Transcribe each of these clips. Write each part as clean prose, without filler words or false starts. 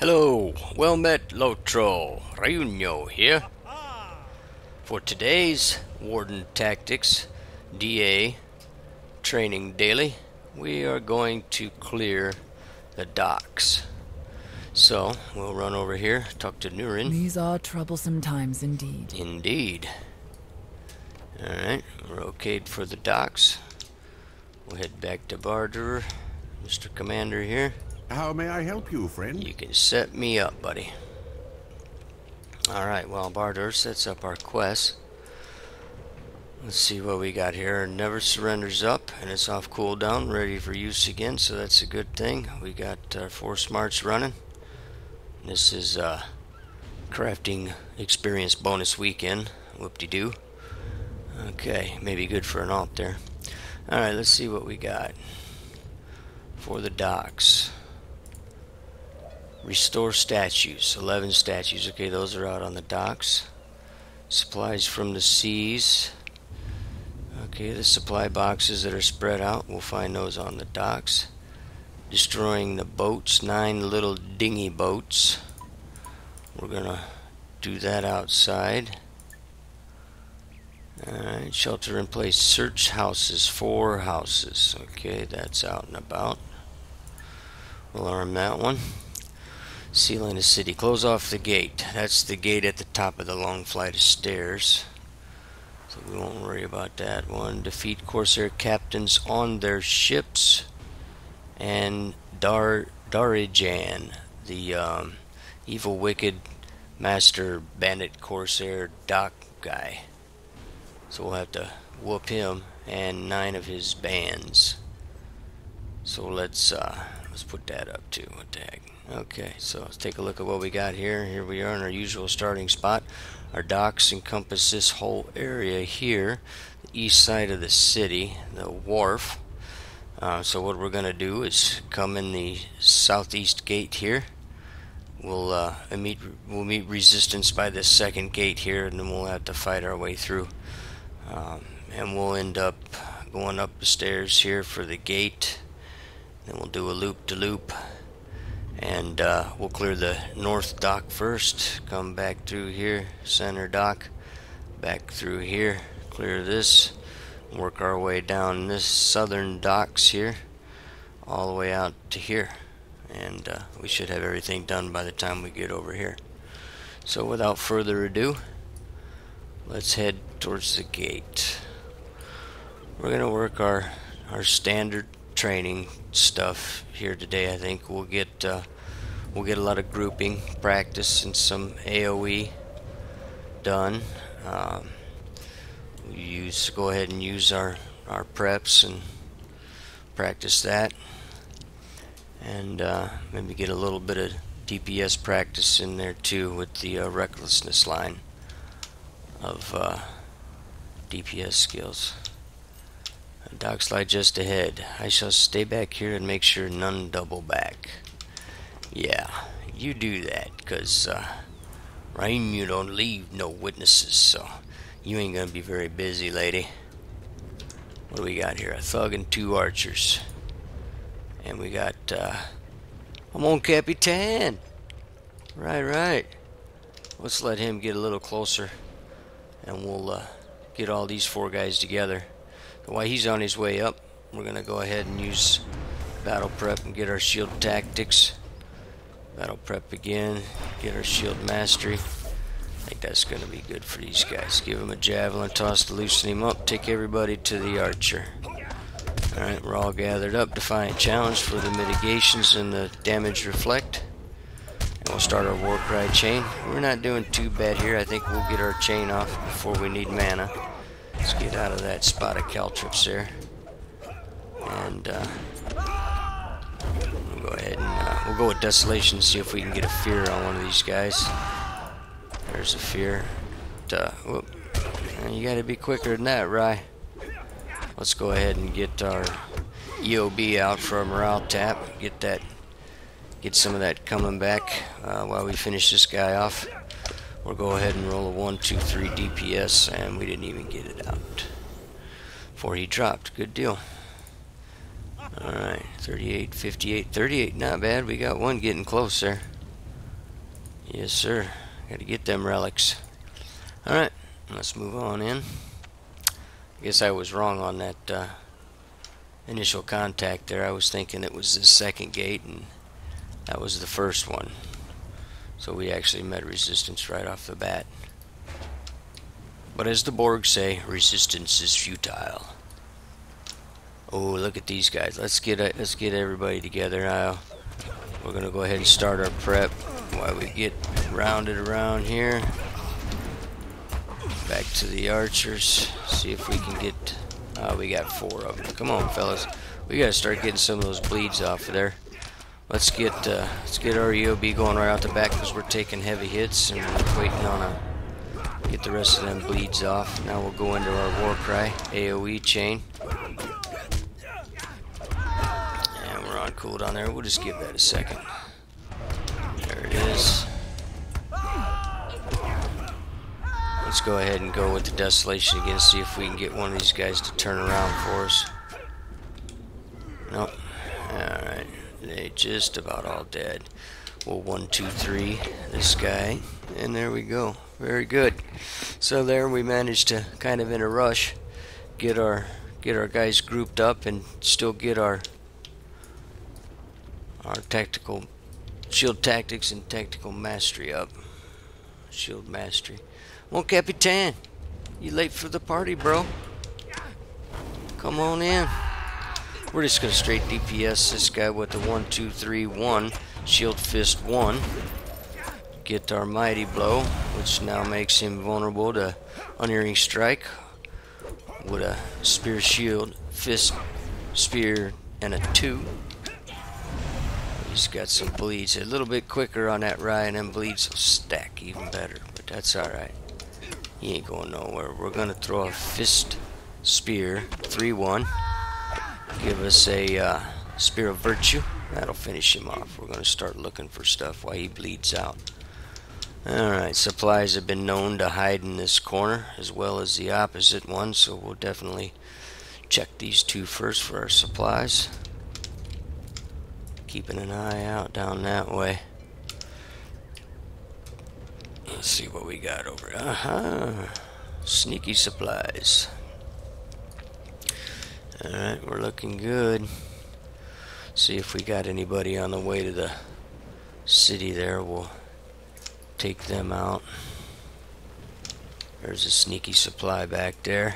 Hello, well met Lotro, Reuno here. For today's Warden Tactics DA training daily, we are going to clear the docks. So, we'll run over here, talk to Nurin. These are troublesome times indeed. Indeed. Alright, we're okayed for the docks. We'll head back to Barter, Mr. Commander here. How may I help you, friend? You can set me up, buddy. Alright, well, Barter sets up our quest. Let's see what we got here. Never surrenders up, and it's off cooldown, ready for use again, so that's a good thing. We got 4 smarts running. This is crafting experience bonus weekend. Whoop-de-doo. Okay, maybe good for an alt there. Alright, let's see what we got for the docks. Restore statues, 11 statues. Okay, those are out on the docks. Supplies from the seas. Okay, the supply boxes that are spread out, we'll find those on the docks. Destroying the boats, 9 little dinghy boats. We're gonna do that outside. Alright, shelter in place. Search houses, 4 houses. Okay, that's out and about. We'll arm that one. Sealing the city. Close off the gate. That's the gate at the top of the long flight of stairs. So we won't worry about that one. Defeat Corsair captains on their ships. And Darijan, the evil, wicked master bandit Corsair dock guy. So we'll have to whoop him and 9 of his bands. So let's put that up too. What the heck? Okay, so let's take a look at what we got here. Here we are in our usual starting spot. Our docks encompass this whole area here, the east side of the city, the wharf. So what we're going to do is come in the southeast gate here. We'll meet resistance by this second gate here, and then we'll have to fight our way through. And we'll end up going up the stairs here for the gate. Then we'll do a loop-de-loop. And we'll clear the north dock first, come back through here, center dock, back through here, clear this, work our way down this southern docks here, all the way out to here. And we should have everything done by the time we get over here. So without further ado, let's head towards the gate. We're going to work our standard training stuff here today. I think we'll get a lot of grouping practice and some AoE done. Go ahead and use our preps and practice that, and maybe get a little bit of DPS practice in there too with the recklessness line of DPS skills. Dock slide just ahead. I shall stay back here and make sure none double back. Yeah, you do that, because Rain, you don't leave no witnesses, so you ain't gonna be very busy, lady. What do we got here? A thug and 2 archers. And we got I'm on Capitan. Right. Let's let him get a little closer, and we'll get all these 4 guys together. While he's on his way up, we're going to go ahead and use battle prep and get our shield tactics. Battle prep again, get our shield mastery. I think that's going to be good for these guys. Give him a javelin toss to loosen him up, take everybody to the archer. Alright, we're all gathered up. Defiant challenge for the mitigations and the damage reflect. And we'll start our war cry chain. We're not doing too bad here. I think we'll get our chain off before we need mana. Let's get out of that spot of caltrips there. And we'll go ahead and we'll go with Desolation and see if we can get a fear on one of these guys. There's a fear. Whoop. You gotta be quicker than that, Rye. Let's go ahead and get our EOB out for a morale tap. Get some of that coming back while we finish this guy off. We'll go ahead and roll a 1, 2, 3 DPS, and we didn't even get it out before he dropped. Good deal. Alright, 38, 58, 38, not bad. We got one getting close there. Yes, sir. Gotta get them relics. Alright, let's move on in. I guess I was wrong on that initial contact there. I was thinking it was the second gate, and that was the first one. So we actually met resistance right off the bat. But as the Borg say, resistance is futile. Oh, look at these guys. Let's get everybody together now. We're gonna go ahead and start our prep while we get rounded around here. Back to the archers. See if we can get. We got 4 of them. Come on, fellas. We gotta start getting some of those bleeds off of there. Let's get our EOB going right out the back because we're taking heavy hits and we're waiting on a. Get the rest of them bleeds off. Now we'll go into our war cry AOE chain. And we're on cooldown there. We'll just give that a second. There it is. Let's go ahead and go with the desolation again. See if we can get one of these guys to turn around for us. Nope. Alright. They just about all dead. Well, 1, 2, 3. This guy. And there we go. Very good. So there we managed to kind of in a rush get our guys grouped up and still get our tactical shield tactics and tactical mastery up. Shield mastery. Well, Capitan, you late for the party, bro? Come on in. We're just gonna straight DPS this guy with the 1, 2, 3, 1. Shield fist 1. Get our mighty blow, which now makes him vulnerable to unerring strike with a spear shield, fist, spear, and a 2. He's got some bleeds. A little bit quicker on that Ryan, and bleeds will stack even better, but that's alright. He ain't going nowhere. We're gonna throw a fist, spear, 3-1. Give us a spear of virtue. That'll finish him off. We're gonna start looking for stuff while he bleeds out. Alright, supplies have been known to hide in this corner as well as the opposite one, so we'll definitely check these 2 first for our supplies. Keeping an eye out down that way. Let's see what we got over. Sneaky supplies. Alright, we're looking good. See if we got anybody on the way to the city there. We'll take them out. There's a sneaky supply back there.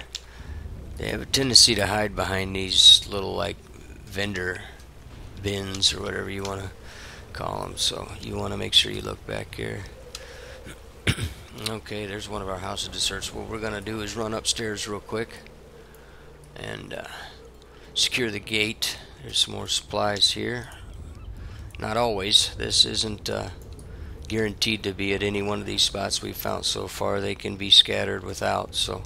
They have a tendency to hide behind these little like vendor bins or whatever you want to call them, so you want to make sure you look back here. Okay, there's one of our house of desserts. What we're gonna do is run upstairs real quick and secure the gate. There's some more supplies here. Not always. This isn't guaranteed to be at any one of these spots we've found so far. They can be scattered without, so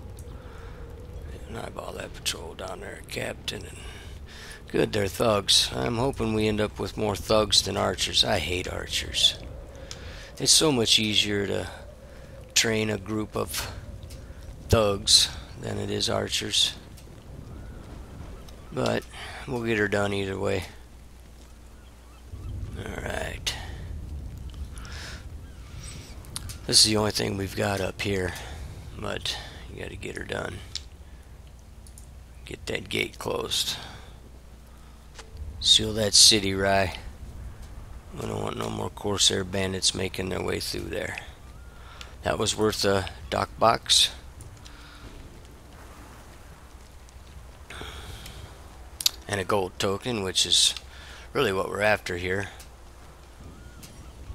and eyeball that patrol down there, Captain. And good, they're thugs. I'm hoping we end up with more thugs than archers. I hate archers. It's so much easier to train a group of thugs than it is archers, but we'll get her done either way. Alright. This is the only thing we've got up here, but you gotta get her done. Get that gate closed. Seal that city, Rye. We don't want no more Corsair bandits making their way through there. That was worth a dock box. And a gold token, which is really what we're after here.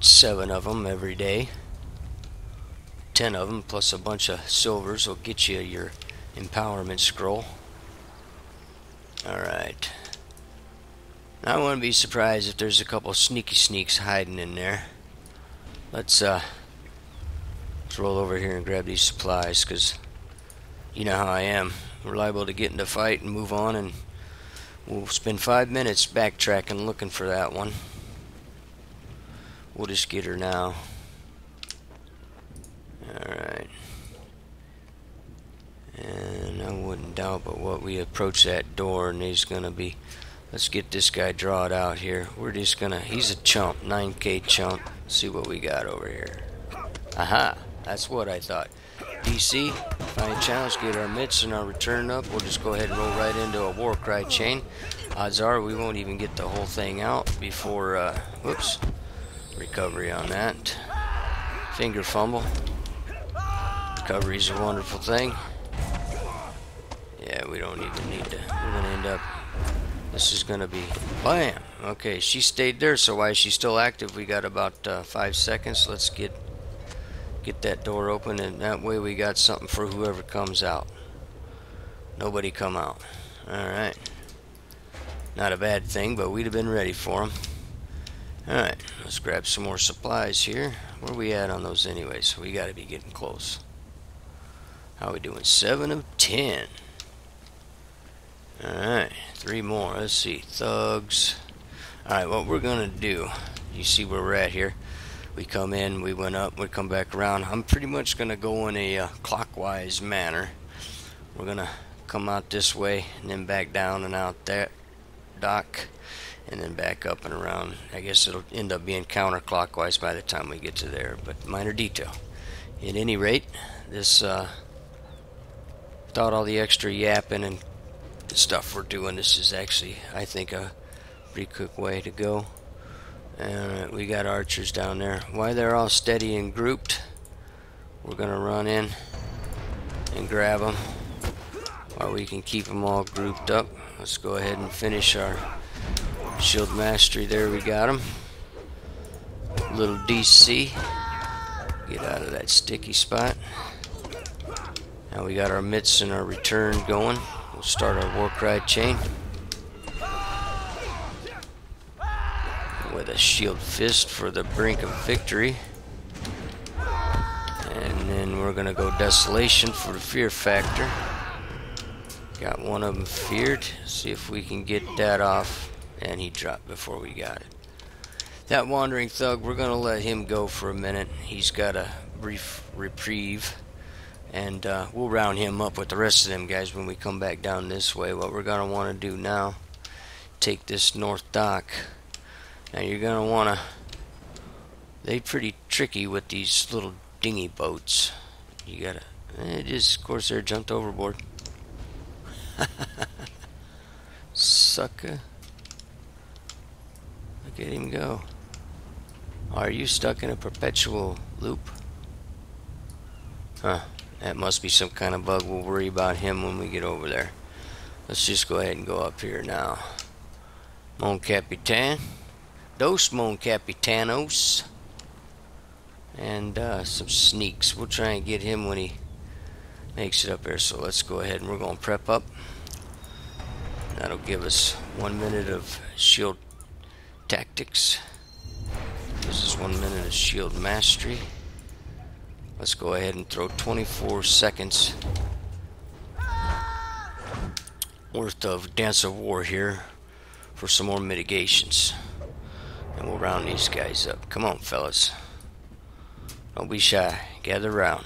7 of them every day. 10 of them plus a bunch of silvers will get you your empowerment scroll. Alright. I wouldn't be surprised if there's a couple sneaky sneaks hiding in there. Let's roll over here and grab these supplies, because you know how I am. We're liable to get into a fight and move on, and we'll spend 5 minutes backtracking looking for that one. We'll just get her now. Alright. And I wouldn't doubt but what we approach that door and he's gonna be. Let's get this guy drawed out here. We're just gonna, he's a chump, 9k chump. See what we got over here. Aha, that's what I thought. DC, find challenge, get our mitts and our return up. We'll just go ahead and roll right into a war cry chain. Odds are we won't even get the whole thing out before, whoops, recovery on that. Finger fumble. Recovery's a wonderful thing. Yeah, we don't even need to, we're gonna end up, this is gonna be, bam! Okay, she stayed there, so why is she still active? We got about 5 seconds. Let's get that door open, and that way we got something for whoever comes out. Nobody come out. Alright. Not a bad thing, but we'd have been ready for them. Alright, let's grab some more supplies here. Where we at on those anyways? We gotta be getting close. How we doing? 7 of 10. Alright, 3 more. Let's see. Thugs. Alright, what we're gonna do, you see where we're at here. We come in, we went up, we come back around. I'm pretty much gonna go in a clockwise manner. We're gonna come out this way and then back down and out that dock and then back up and around. I guess it'll end up being counterclockwise by the time we get to there, but minor detail. At any rate, this without all the extra yapping and stuff we're doing, this is actually, I think, a pretty quick way to go. Alright, we got archers down there. While they're all steady and grouped, we're gonna run in and grab them while we can keep them all grouped up. Let's go ahead and finish our shield mastery. There, we got them. Little DC. Get out of that sticky spot. Now we got our mitts and our return going. We'll start our war cry chain with a shield fist for the brink of victory. And then we're gonna go desolation for the fear factor. Got one of them feared. See if we can get that off. And he dropped before we got it. That wandering thug, we're gonna let him go for a minute. He's got a brief reprieve. And we'll round him up with the rest of them guys when we come back down this way. What we're gonna want to do now, take this north dock. Now you're gonna wanna, they're pretty tricky with these little dinghy boats. You gotta, it is, of course, they're jumped overboard. Sucker. Look at him go. Are you stuck in a perpetual loop? Huh. That must be some kind of bug. We'll worry about him when we get over there. Let's just go ahead and go up here now. Mon Capitan. Dos Mon Capitanos. And some sneaks. We'll try and get him when he makes it up there. So let's go ahead and we're going to prep up. That'll give us 1 minute of shield tactics. This is 1 minute of shield mastery. Let's go ahead and throw 24 seconds worth of Dance of War here for some more mitigations. And we'll round these guys up. Come on, fellas. Don't be shy. Gather round.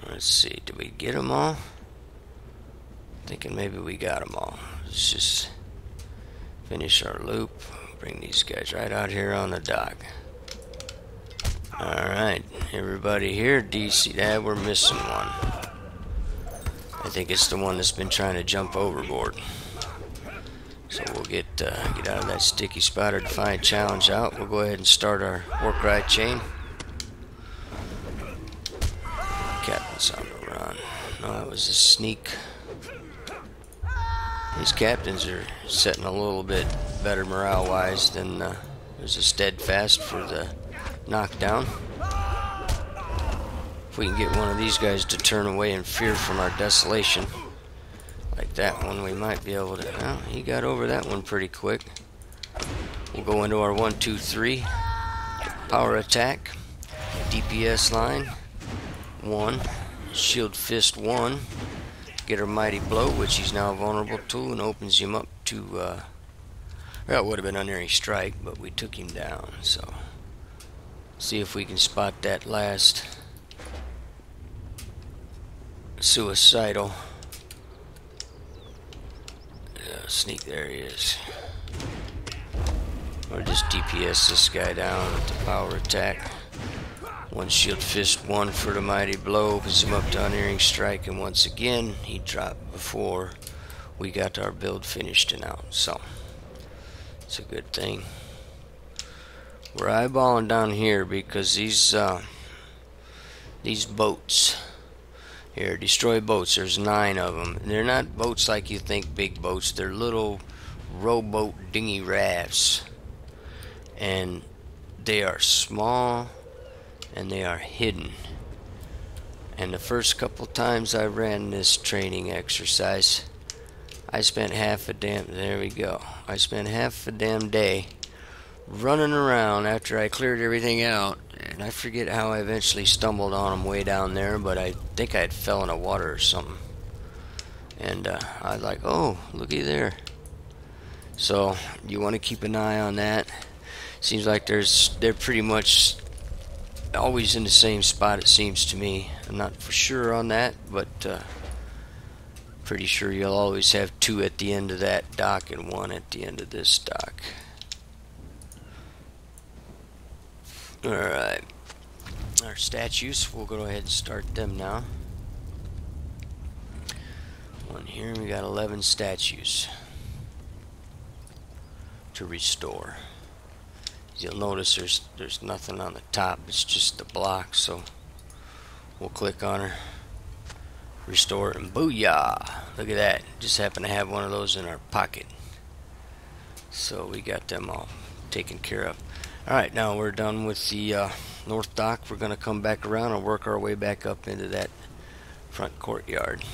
Let's see. Did we get them all? Thinking maybe we got them all. Let's just finish our loop. Bring these guys right out here on the dock. Alright, everybody here, DC, we're missing one. I think it's the one that's been trying to jump overboard. So we'll get out of that sticky spot or define challenge out. We'll go ahead and start our war cry chain. Captain's on the run. No, that was a sneak. These captains are setting a little bit better morale-wise than there's a steadfast for the knockdown. If we can get one of these guys to turn away in fear from our desolation, like that one, we might be able to. Well, he got over that one pretty quick. We'll go into our 1, 2, 3 power attack. DPS line 1, shield fist 1. Get our mighty blow, which he's now vulnerable to, and opens him up to. Well, it would have been unerring strike, but we took him down. So, see if we can spot that last suicidal. Sneak, there he is. Or just DPS this guy down with the power attack. One shield fist, one for the mighty blow, puts him up to unerring strike, and once again he dropped before we got our build finished and out. So it's a good thing. We're eyeballing down here because these boats here, destroy boats, there's 9 of them. They're not boats like you think, big boats. They're little rowboat dinghy rafts, and they are small and they are hidden. And the first couple times I ran this training exercise, I spent half a damn day running around after I cleared everything out, and I forget how I eventually stumbled on them way down there, but I think I had fell in the water or something, and I was like, oh, looky there. So you want to keep an eye on that. Seems like they're pretty much always in the same spot, it seems to me. I'm not for sure on that, but pretty sure you'll always have 2 at the end of that dock and 1 at the end of this dock. Alright, our statues, we'll go ahead and start them now. One here, we got 11 statues to restore. You'll notice there's nothing on the top, it's just the block, so we'll click on her, restore it, and booyah! Look at that, just happen to have one of those in our pocket. So we got them all taken care of. Alright, now we're done with the north dock. We're going to come back around and work our way back up into that front courtyard.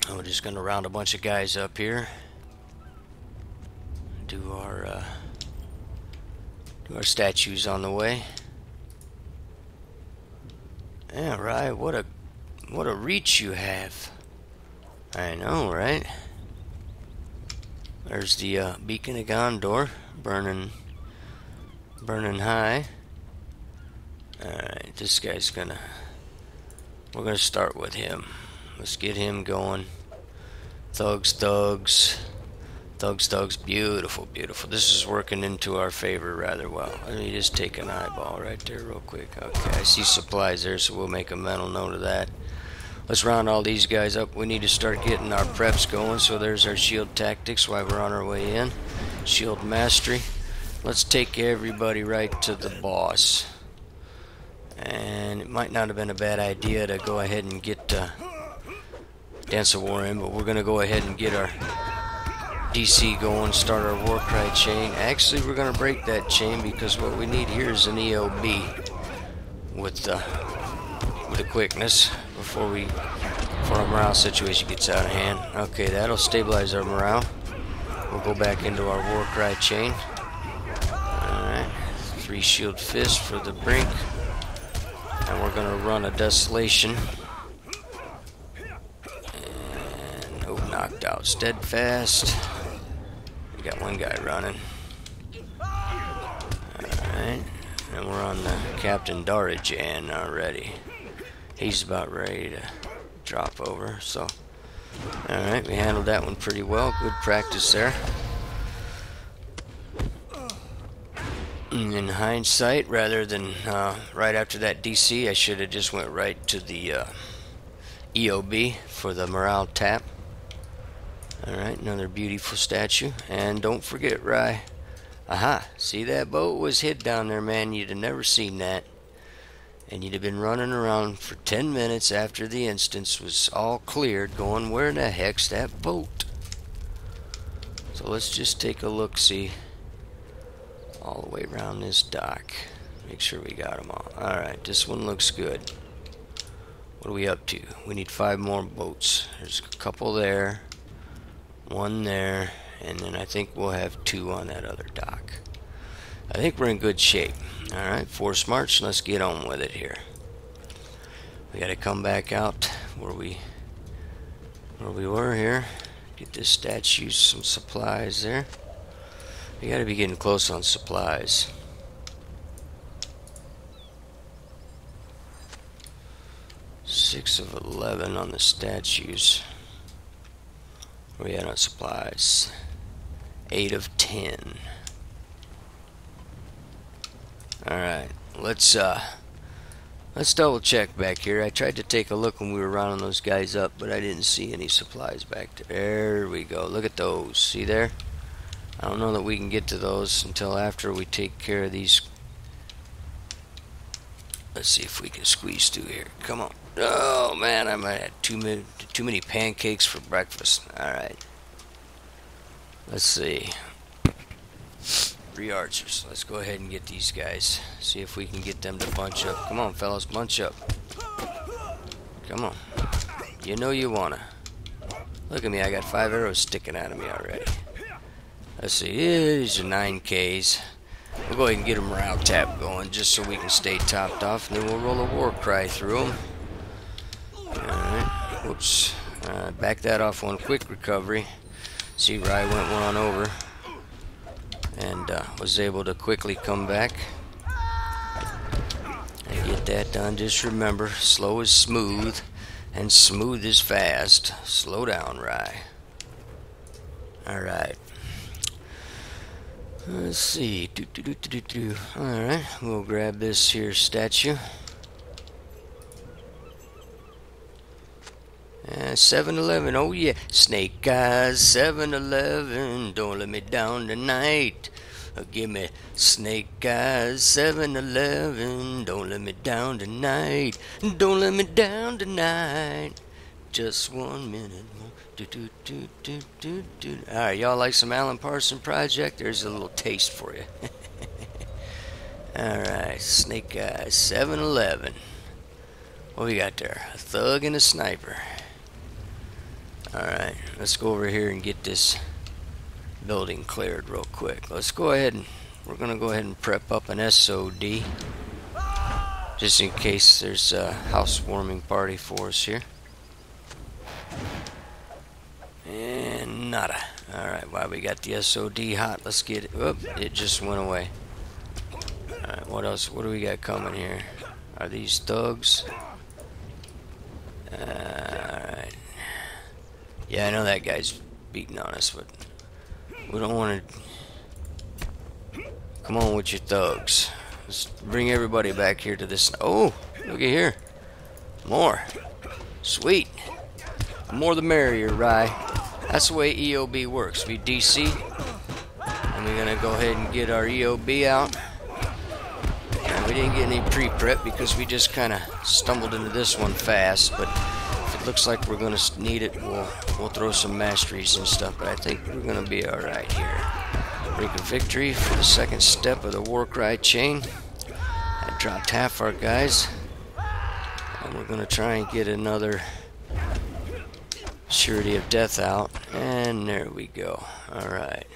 We're just going to round a bunch of guys up here. Do our statues on the way. Yeah, right. What a reach you have. I know, right? There's the beacon of Gondor, burning high. Alright, this guy's we're gonna start with him. Let's get him going. Thugs, beautiful, beautiful. This is working into our favor rather well. Let me just take an eyeball right there real quick. Okay, I see supplies there, so we'll make a mental note of that. Let's round all these guys up. We need to start getting our preps going. So there's our shield tactics while we're on our way in. Shield mastery. Let's take everybody right to the boss. And it might not have been a bad idea to go ahead and get Dance of War in, but we're going to go ahead and get our DC going, start our war cry chain. Actually, we're going to break that chain because what we need here is an EOB with the quickness before our morale situation gets out of hand. Okay, that'll stabilize our morale. We'll go back into our war cry chain. Alright, 3 shield fists for the brink. And we're going to run a desolation. And knocked out steadfast. We got one guy running. Alright, and we're on the Captain Darajan already. He's about ready to drop over, so alright, we handled that one pretty well. Good practice there. In hindsight, rather than right after that DC, I should have just went right to the EOB for the morale tap. Alright, another beautiful statue. And don't forget, Rye. Aha, see that boat was hid down there, man. You'd have never seen that. And you'd have been running around for 10 minutes after the instance was all cleared, going, where the heck's that boat? So let's just take a look-see all the way around this dock. Make sure we got them all. Alright, this one looks good. What are we up to? We need 5 more boats. There's a couple there, 1 there, and then I think we'll have 2 on that other dock. I think we're in good shape. Alright, force march, let's get on with it here. We gotta come back out where we were here. Get this statue some supplies there. We gotta be getting close on supplies. Six of 11 on the statues. Where we at on supplies? 8 of 10. Alright, let's double check back here. I tried to take a look when we were rounding those guys up, but I didn't see any supplies back there. There we go. Look at those. See there? I don't know that we can get to those until after we take care of these. Let's see if we can squeeze through here. Come on. Oh man, I might have too many pancakes for breakfast. Alright. Let's see. 3 archers. Let's go ahead and get these guys. See if we can get them to bunch up. Come on, fellas, bunch up. Come on. You know you wanna. Look at me, I got 5 arrows sticking out of me already. Let's see, these are 9Ks. We'll go ahead and get a morale tap going just so we can stay topped off, and then we'll roll a war cry through them. Alright, whoops. Back that off one quick recovery. See, Rye went one on over and was able to quickly come back and get that done. Just remember, slow is smooth and smooth is fast. Slow down, Rye. Alright. Let's see. Alright, we'll grab this here statue. 7-Eleven, oh yeah. Snake eyes, 7-Eleven, don't let me down tonight. Give me snake eyes, 7-Eleven, don't let me down tonight. Don't let me down tonight. Just 1 minute more. Alright, y'all like some Alan Parsons Project? There's a little taste for you. Alright, snake eyes, 7-Eleven. What we got there? A thug and a sniper. Alright, let's go over here and get this building cleared real quick. Let's go ahead and we're gonna go ahead and prep up an SOD just in case there's a housewarming party for us here. And nada. Alright, while we got the SOD hot, let's get it. Oop, it just went away. Alright, what else? What do we got coming here? Are these thugs? Alright. Yeah, I know that guy's beating on us, but we don't want to. Come on with your thugs. Let's bring everybody back here to this. Oh, look at here. More. Sweet. The more the merrier, Rye. That's the way EOB works. We DC, and we're going to go ahead and get our EOB out. And we didn't get any pre-prep because we just kind of stumbled into this one fast, but looks like we're gonna need it. We'll throw some masteries and stuff, but I think we're gonna be all right here. Break a victory for the second step of the war cry chain. I dropped half our guys, and we're gonna try and get another surety of death out. And there we go. All right.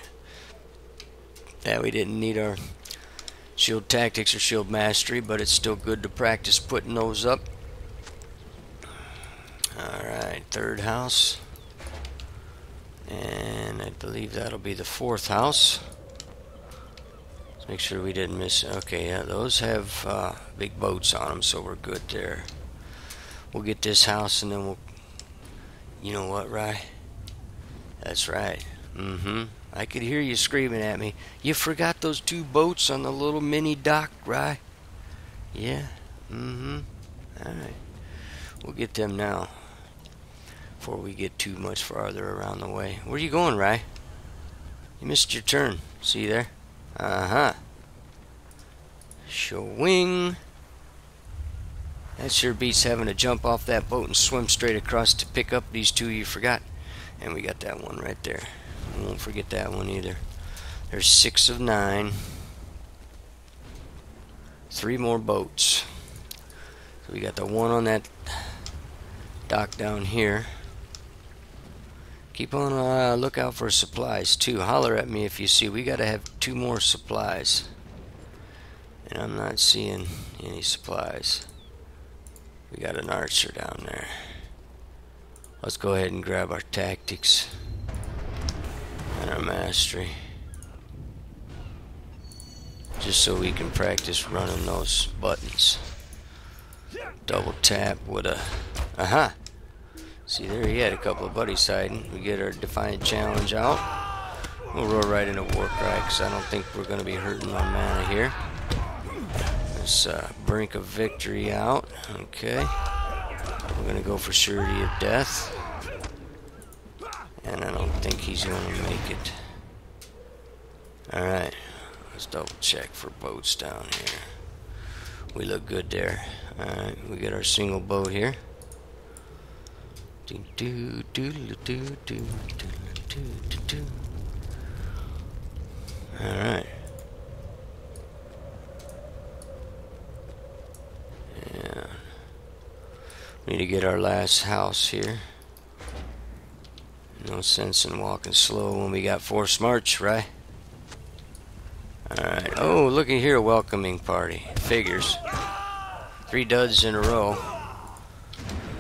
Yeah, we didn't need our shield tactics or shield mastery, but it's still good to practice putting those up. Alright, 3rd house. And I believe that'll be the 4th house. Let's make sure we didn't miss. Okay, yeah, those have big boats on them, so we're good there. We'll get this house and then we'll. You know what, Rye? That's right. I could hear you screaming at me. You forgot those 2 boats on the little mini dock, Rye? Yeah. Alright. We'll get them now. Before we get too much farther around the way. Where are you going, Rye? You missed your turn. See there? Showing. That sure beats having to jump off that boat and swim straight across to pick up these 2 you forgot. And we got that one right there. We won't forget that one either. There's 6 of 9. 3 more boats. So we got the one on that dock down here. Keep on lookout for supplies too. Holler at me if you see. We gotta have 2 more supplies. And I'm not seeing any supplies. We got an archer down there. Let's go ahead and grab our tactics and our mastery. Just so we can practice running those buttons. Double tap with a. See there, he had a couple of buddies hiding. We get our Defiant Challenge out. We'll roll right into war cry because I don't think we're going to be hurting our mana here. this brink of victory out. Okay. We're going to go for surety of death. And I don't think he's going to make it. Alright. Let's double check for boats down here. We look good there. Alright, we get our single boat here. Alright. Yeah. We need to get our last house here. No sense in walking slow when we got forced march, right? Alright. Oh, looky here, a welcoming party. Figures. 3 duds in a row.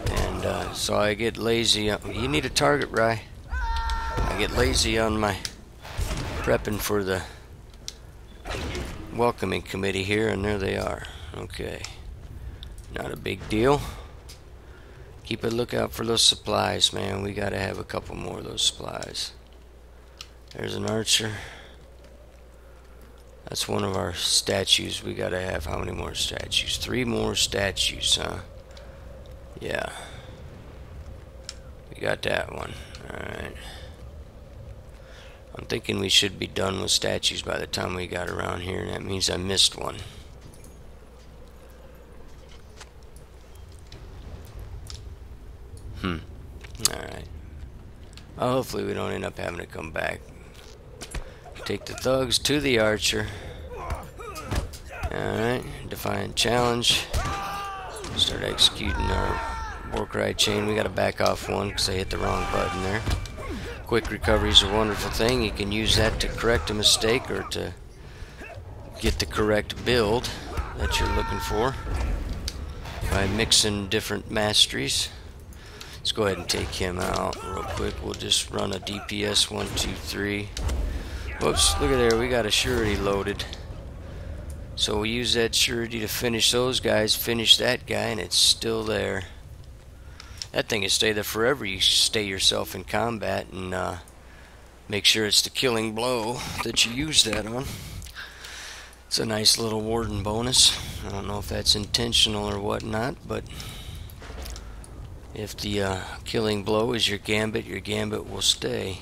And so I get lazy. You need a target, Rye. I get lazy on my prepping for the welcoming committee here, and there they are. Okay. Not a big deal. Keep a lookout for those supplies, man. We gotta have a couple more of those supplies. There's an archer. That's one of our statues. We gotta have how many more statues? 3 more statues, huh? Yeah. We got that one. Alright. I'm thinking we should be done with statues by the time we got around here, and that means I missed one. Alright. Well, hopefully we don't end up having to come back. Take the thugs to the archer. Alright. Defiant challenge. Start executing our war cry chain. We gotta back off one because I hit the wrong button there. Quick recovery is a wonderful thing. You can use that to correct a mistake or to get the correct build that you're looking for by mixing different masteries. Let's go ahead and take him out real quick. We'll just run a DPS 1, 2, 3. Whoops, look at there. We got a surety loaded. So we use that surety to finish those guys, finish that guy, and it's still there. That thing is stay there forever. You stay yourself in combat and make sure it's the killing blow that you use that on. It's a nice little warden bonus. I don't know if that's intentional or whatnot, but if the killing blow is your gambit will stay.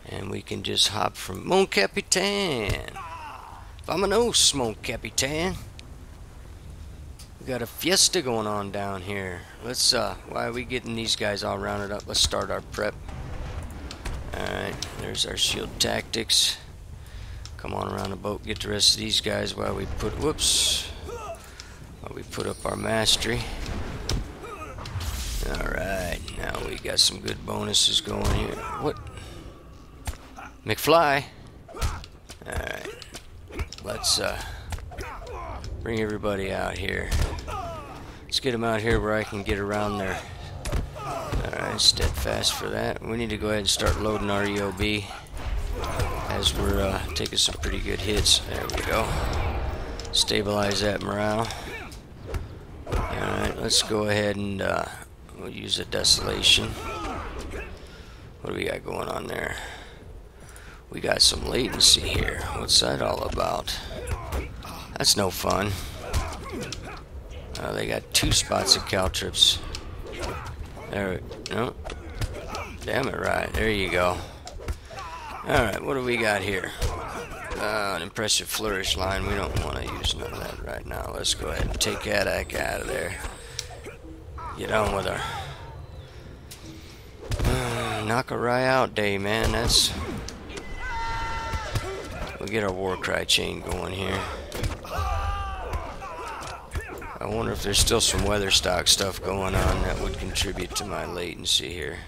And we can just hop from Mon Capitan. Vamonos, Mon Capitan. We got a fiesta going on down here. Let's, why are we getting these guys all rounded up? Let's start our prep. Alright, there's our shield tactics. Come on around the boat, get the rest of these guys while we put, whoops. While we put up our mastery. Alright, now we got some good bonuses going here. What? McFly. Alright. Let's bring everybody out here. Let's get them out here where I can get around there. Alright, steadfast for that. We need to go ahead and start loading our EOB as we're taking some pretty good hits. There we go. Stabilize that morale. Alright, let's go ahead and we'll use a desolation. What do we got going on there? We got some latency here. What's that all about? That's no fun. They got 2 spots of caltrips. There, no. Damn it, right. There you go. Alright, what do we got here? An impressive flourish line. We don't want to use none of that right now. Let's go ahead and take that out of there. Get on with our knock a rye out day, man. That's... We'll get our war cry chain going here. I wonder if there's still some weather stock stuff going on that would contribute to my latency here.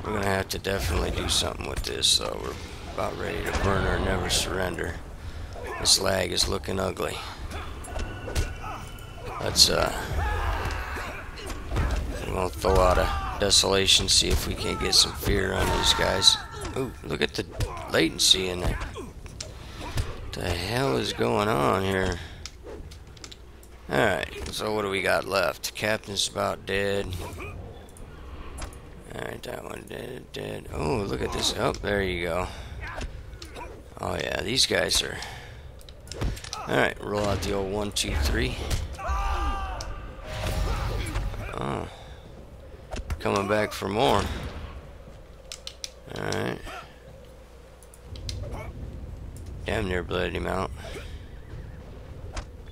We're gonna have to definitely do something with this, so we're about ready to burn or never surrender. This lag is looking ugly. Let's we'll throw out a desolation, see if we can't get some fear on these guys. Ooh, look at the latency in there. What the hell is going on here? Alright, so what do we got left? Captain's about dead. Alright, that one dead. Oh, look at this. Oh, there you go. Oh yeah, these guys are Alright, roll out the old 1, 2, 3. Oh. Coming back for more. Alright. Damn near bled him out.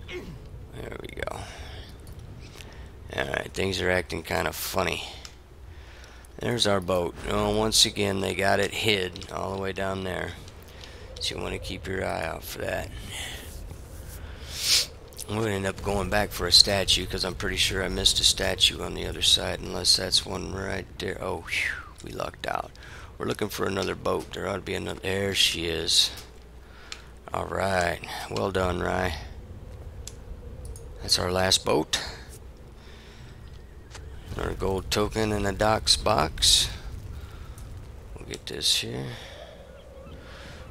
There we go. Alright, things are acting kind of funny. There's our boat. Oh, once again, they got it hid all the way down there. So you want to keep your eye out for that. I'm going to end up going back for a statue because I'm pretty sure I missed a statue on the other side, unless that's one right there. Oh, whew, we lucked out. We're looking for another boat. There ought to be another. There she is. Alright. Well done, Rye. That's our last boat. Another gold token in the docks box. We'll get this here.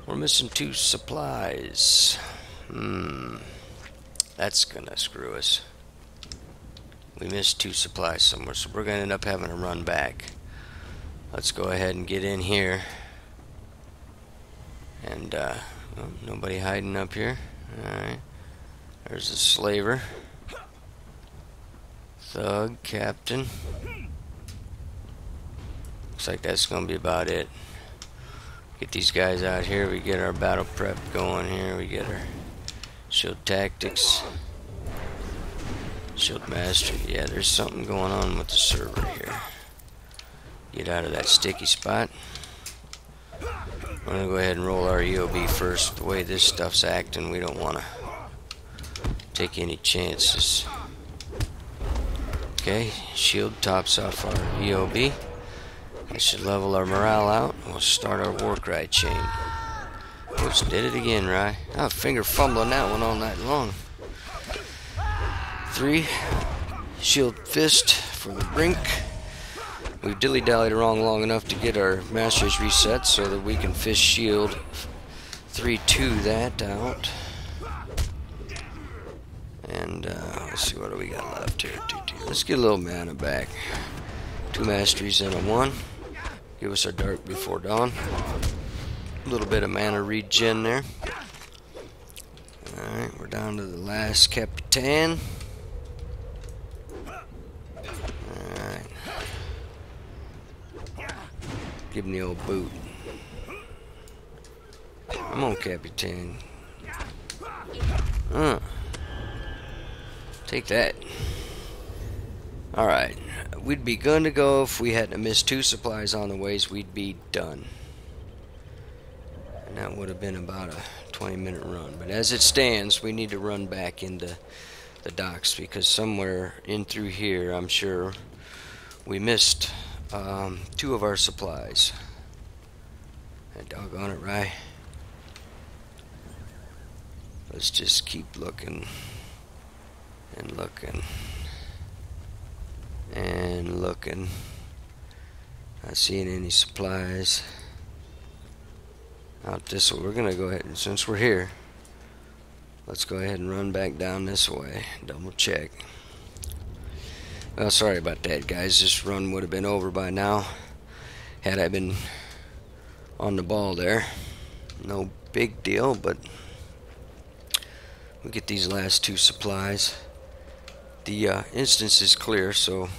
We're missing 2 supplies. That's gonna screw us. We missed 2 supplies somewhere, so we're gonna end up having to run back. Let's go ahead and get in here. And, well, nobody hiding up here. Alright. There's a slaver. Thug, captain. Looks like that's gonna be about it. Get these guys out here. We get our battle prep going here. We get our shield tactics. Shield mastery. Yeah, there's something going on with the server here. Get out of that sticky spot. We're gonna go ahead and roll our EOB first. The way this stuff's acting, we don't wanna take any chances. Okay, shield tops off our EOB. That should level our morale out. We'll start our war cry chain. Oops, did it again, Rye. Oh, finger fumbling that one all night long. 3. Shield fist for the brink. We've dilly-dallied around long enough to get our masters reset so that we can fish shield 3-2 that out. And let's see, what do we got left here? 2-2. Let's get a little mana back. 2 masteries and a 1. Give us our dark before dawn. A little bit of mana regen there. Alright, we're down to the last Capitan. Alright. Give him the old boot. Come on, Capitan. Take that. Alright. We'd be good to go if we hadn't missed 2 supplies on the ways. We'd be done. And that would have been about a 20-minute run. But as it stands, we need to run back into the docks because somewhere in through here, I'm sure, we missed 2 of our supplies. And doggone it, right? Let's just keep looking and looking and looking. Not seeing any supplies out this way. We're gonna go ahead, and since we're here, let's go ahead and run back down this way. Double check. Well, sorry about that, guys. This run would have been over by now had I been on the ball there. No big deal, but we'll get these last 2 supplies. The instance is clear, so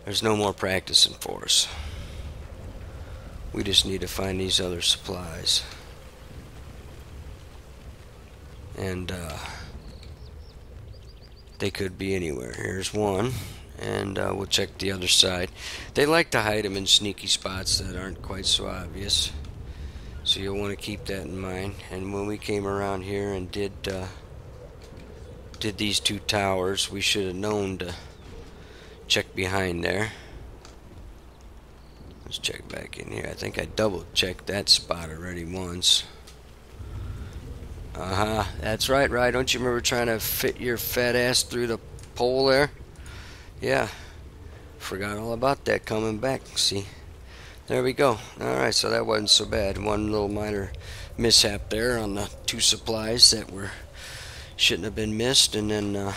there's no more practicing for us. We just need to find these other supplies. And they could be anywhere. Here's one. And we'll check the other side. They like to hide them in sneaky spots that aren't quite so obvious. So you'll want to keep that in mind. And when we came around here and did these 2 towers, we should have known to check behind there. Let's check back in here. I think I double checked that spot already once. That's right. Don't you remember trying to fit your fat ass through the pole there? Yeah. Forgot all about that coming back. See? There we go. Alright, so that wasn't so bad. One little minor mishap there on the 2 supplies that shouldn't have been missed. And then,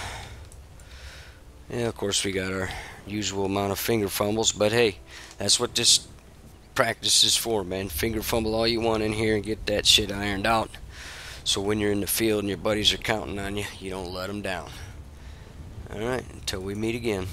yeah, of course we got our usual amount of finger fumbles. But hey, that's what this practice is for, man. Finger fumble all you want in here and get that shit ironed out. So when you're in the field and your buddies are counting on you, you don't let them down. Alright, until we meet again.